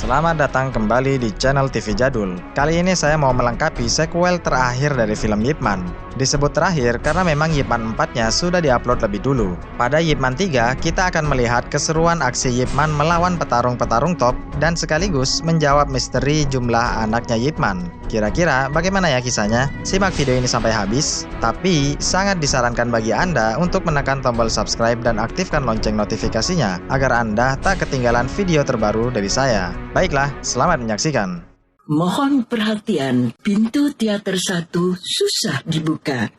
Selamat datang kembali di channel TV Jadul. Kali ini saya mau melengkapi sequel terakhir dari film Ip Man. Disebut terakhir karena memang Ip Man 4-nya sudah diupload lebih dulu. Pada Ip Man 3, kita akan melihat keseruan aksi Ip Man melawan petarung-petarung top dan sekaligus menjawab misteri jumlah anaknya Ip Man. Kira-kira bagaimana ya kisahnya? Simak video ini sampai habis. Tapi sangat disarankan bagi Anda untuk menekan tombol subscribe dan aktifkan lonceng notifikasinya agar Anda tak ketinggalan video terbaru dari saya. Baiklah, selamat menyaksikan. Mohon perhatian, pintu teater 1 susah dibuka.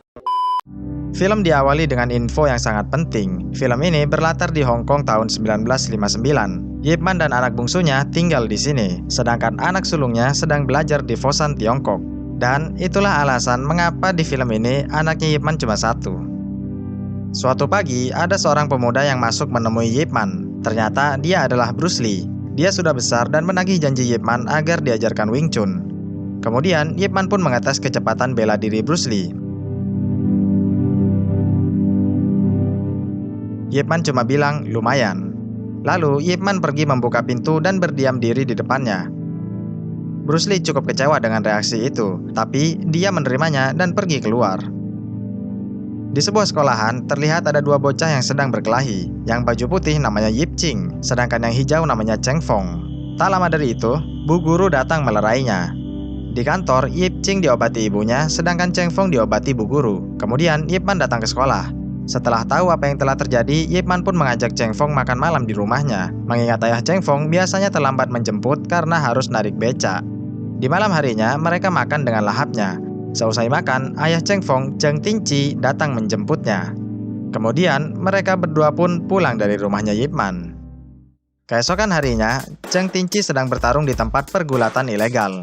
Film diawali dengan info yang sangat penting. Film ini berlatar di Hong Kong tahun 1959. Ip Man dan anak bungsunya tinggal di sini, sedangkan anak sulungnya sedang belajar di Foshan, Tiongkok. Dan itulah alasan mengapa di film ini anaknya Ip Man cuma satu. Suatu pagi, ada seorang pemuda yang masuk menemui Ip Man. Ternyata dia adalah Bruce Lee. Dia sudah besar dan menagih janji Ip Man agar diajarkan Wing Chun. Kemudian, Ip Man pun mengetes kecepatan bela diri Bruce Lee. Ip Man cuma bilang, lumayan. Lalu, Ip Man pergi membuka pintu dan berdiam diri di depannya. Bruce Lee cukup kecewa dengan reaksi itu, tapi dia menerimanya dan pergi keluar. Di sebuah sekolahan, terlihat ada dua bocah yang sedang berkelahi. Yang baju putih namanya Yip Ching, sedangkan yang hijau namanya Cheng Fong. Tak lama dari itu, Bu Guru datang melerainya. Di kantor, Yip Ching diobati ibunya, sedangkan Cheng Fong diobati Bu Guru. Kemudian, Ip Man datang ke sekolah. Setelah tahu apa yang telah terjadi, Ip Man pun mengajak Cheng Fong makan malam di rumahnya. Mengingat ayah Cheng Fong biasanya terlambat menjemput karena harus narik beca. Di malam harinya, mereka makan dengan lahapnya. Seusai makan, ayah Cheng Fong, Cheng Tinci, datang menjemputnya. Kemudian, mereka berdua pun pulang dari rumahnya Ip Man. Keesokan harinya, Cheng Tinci sedang bertarung di tempat pergulatan ilegal.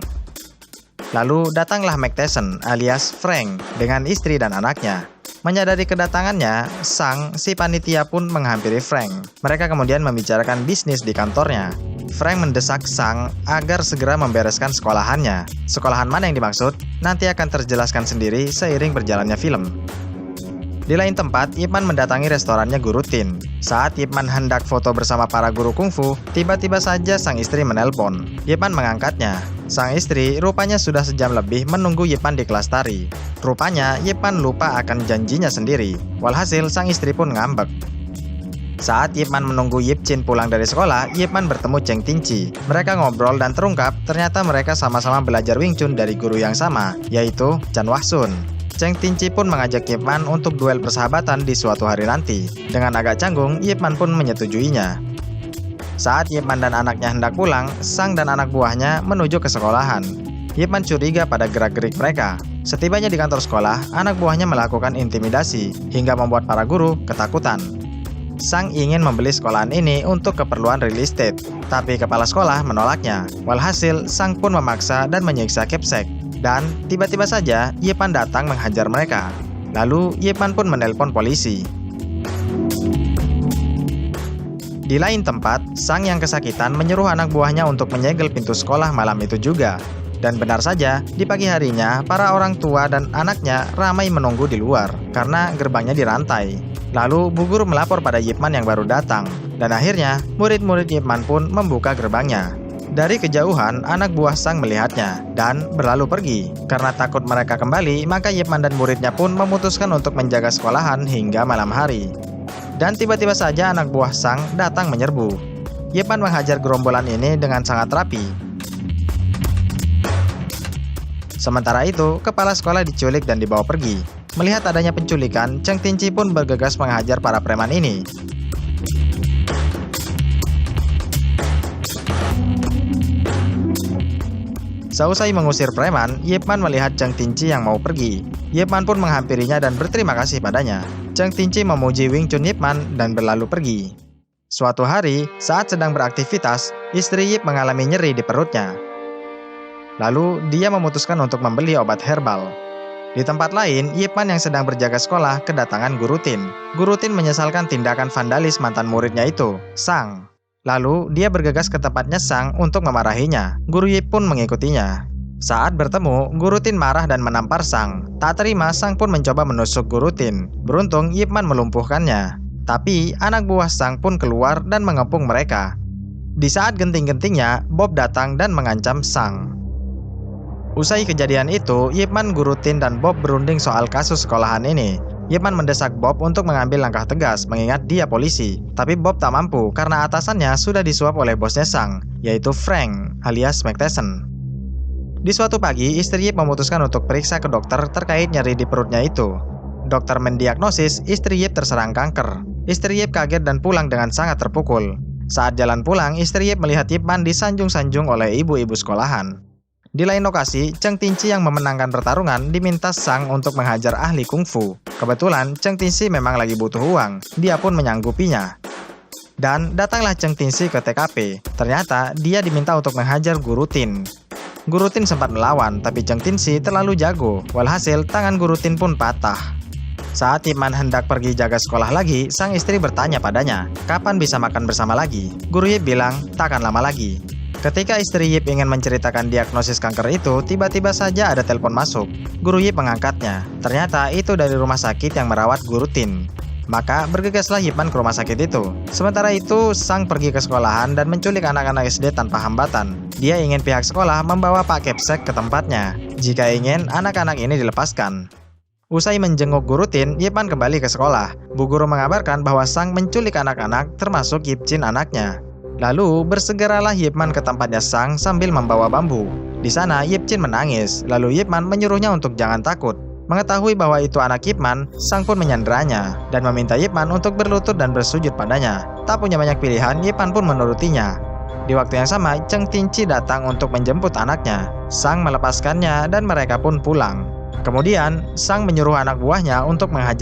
Lalu datanglah Mike Tyson alias Frank dengan istri dan anaknya. Menyadari kedatangannya, Sang, si panitia pun menghampiri Frank. Mereka kemudian membicarakan bisnis di kantornya. Frank mendesak Sang agar segera membereskan sekolahannya. Sekolahan mana yang dimaksud? Nanti akan terjelaskan sendiri seiring berjalannya film. Di lain tempat, Ip Man mendatangi restorannya Guru Tin. Saat Ip Man hendak foto bersama para guru kungfu, tiba-tiba saja sang istri menelpon. Ip Man mengangkatnya. Sang istri rupanya sudah sejam lebih menunggu Ip Man di kelas tari. Rupanya Ip Man lupa akan janjinya sendiri. Walhasil sang istri pun ngambek. Saat Ip Man menunggu Yip Chin pulang dari sekolah, Ip Man bertemu Cheng Tinci. Mereka ngobrol dan terungkap ternyata mereka sama-sama belajar Wing Chun dari guru yang sama, yaitu Chan Wah Sun. Cheng Tinci pun mengajak Ip Man untuk duel persahabatan di suatu hari nanti. Dengan agak canggung, Ip Man pun menyetujuinya. Saat Ip Man dan anaknya hendak pulang, Sang dan anak buahnya menuju ke sekolahan. Ip Man curiga pada gerak-gerik mereka. Setibanya di kantor sekolah, anak buahnya melakukan intimidasi hingga membuat para guru ketakutan. Sang ingin membeli sekolahan ini untuk keperluan real estate, tapi kepala sekolah menolaknya. Walhasil, Sang pun memaksa dan menyiksa Kepsek. Dan tiba-tiba saja, Ip Man datang menghajar mereka. Lalu, Ip Man pun menelpon polisi. Di lain tempat, Sang yang kesakitan menyuruh anak buahnya untuk menyegel pintu sekolah malam itu juga. Dan benar saja, di pagi harinya, para orang tua dan anaknya ramai menunggu di luar karena gerbangnya dirantai. Lalu, Bu Guru melapor pada Ip Man yang baru datang. Dan akhirnya, murid-murid Ip Man pun membuka gerbangnya. Dari kejauhan, anak buah Sang melihatnya dan berlalu pergi. Karena takut mereka kembali, maka Ip Man dan muridnya pun memutuskan untuk menjaga sekolahan hingga malam hari. Dan tiba-tiba saja anak buah Sang datang menyerbu. Ip Man menghajar gerombolan ini dengan sangat rapi. Sementara itu, kepala sekolah diculik dan dibawa pergi. Melihat adanya penculikan, Cheng Tinci pun bergegas menghajar para preman ini. Seusai mengusir preman, Ip Man melihat Cheng Tinci yang mau pergi. Ip Man pun menghampirinya dan berterima kasih padanya. Cheng Tinci memuji Wing Chun Ip Man dan berlalu pergi. Suatu hari, saat sedang beraktivitas, istri Ip mengalami nyeri di perutnya. Lalu, dia memutuskan untuk membeli obat herbal. Di tempat lain, Ip Man yang sedang berjaga sekolah kedatangan Guru Tin. Guru Tin menyesalkan tindakan vandalis mantan muridnya itu, Sang. Lalu, dia bergegas ke tempatnya Sang untuk memarahinya. Guru Yip pun mengikutinya. Saat bertemu, Guru Tin marah dan menampar Sang. Tak terima, Sang pun mencoba menusuk Guru Tin. Beruntung, Ip Man melumpuhkannya. Tapi, anak buah Sang pun keluar dan mengepung mereka. Di saat genting-gentingnya, Bob datang dan mengancam Sang. Usai kejadian itu, Ip Man, Guru Tin, dan Bob berunding soal kasus sekolahan ini. Ip Man mendesak Bob untuk mengambil langkah tegas mengingat dia polisi. Tapi Bob tak mampu karena atasannya sudah disuap oleh bosnya Sang, yaitu Frank alias McTesson. Di suatu pagi, istri Ip memutuskan untuk periksa ke dokter terkait nyeri di perutnya itu. Dokter mendiagnosis istri Ip terserang kanker. Istri Ip kaget dan pulang dengan sangat terpukul. Saat jalan pulang, istri Ip melihat Ip Man disanjung-sanjung oleh ibu-ibu sekolahan. Di lain lokasi, Cheng Tinci yang memenangkan pertarungan diminta Sang untuk menghajar ahli kungfu. Kebetulan Cheng Tinci memang lagi butuh uang, dia pun menyanggupinya. Dan datanglah Cheng Tinci ke TKP. Ternyata dia diminta untuk menghajar Guru Tin. Guru Tin sempat melawan, tapi Cheng Tinci terlalu jago. Walhasil tangan Guru Tin pun patah. Saat Ip Man hendak pergi jaga sekolah lagi, sang istri bertanya padanya, kapan bisa makan bersama lagi? Guru Ip bilang, takkan lama lagi. Ketika istri Ip ingin menceritakan diagnosis kanker itu, tiba-tiba saja ada telepon masuk. Guru Ip mengangkatnya. Ternyata itu dari rumah sakit yang merawat Guru Tin. Maka bergegaslah Ip Man ke rumah sakit itu. Sementara itu, Sang pergi ke sekolahan dan menculik anak-anak SD tanpa hambatan. Dia ingin pihak sekolah membawa Pak Kepsek ke tempatnya. Jika ingin, anak-anak ini dilepaskan. Usai menjenguk Guru Tin, Ip Man kembali ke sekolah. Bu guru mengabarkan bahwa Sang menculik anak-anak termasuk Ip Chin anaknya. Lalu bersegeralah Ip Man ke tempatnya Sang sambil membawa bambu. Di sana Ip Chin menangis, lalu Ip Man menyuruhnya untuk jangan takut. Mengetahui bahwa itu anak Ip Man, Sang pun menyanderanya dan meminta Ip Man untuk berlutut dan bersujud padanya. Tak punya banyak pilihan, Ip Man pun menurutinya. Di waktu yang sama, Cheng Tinci datang untuk menjemput anaknya. Sang melepaskannya dan mereka pun pulang. Kemudian, Sang menyuruh anak buahnya untuk menghajar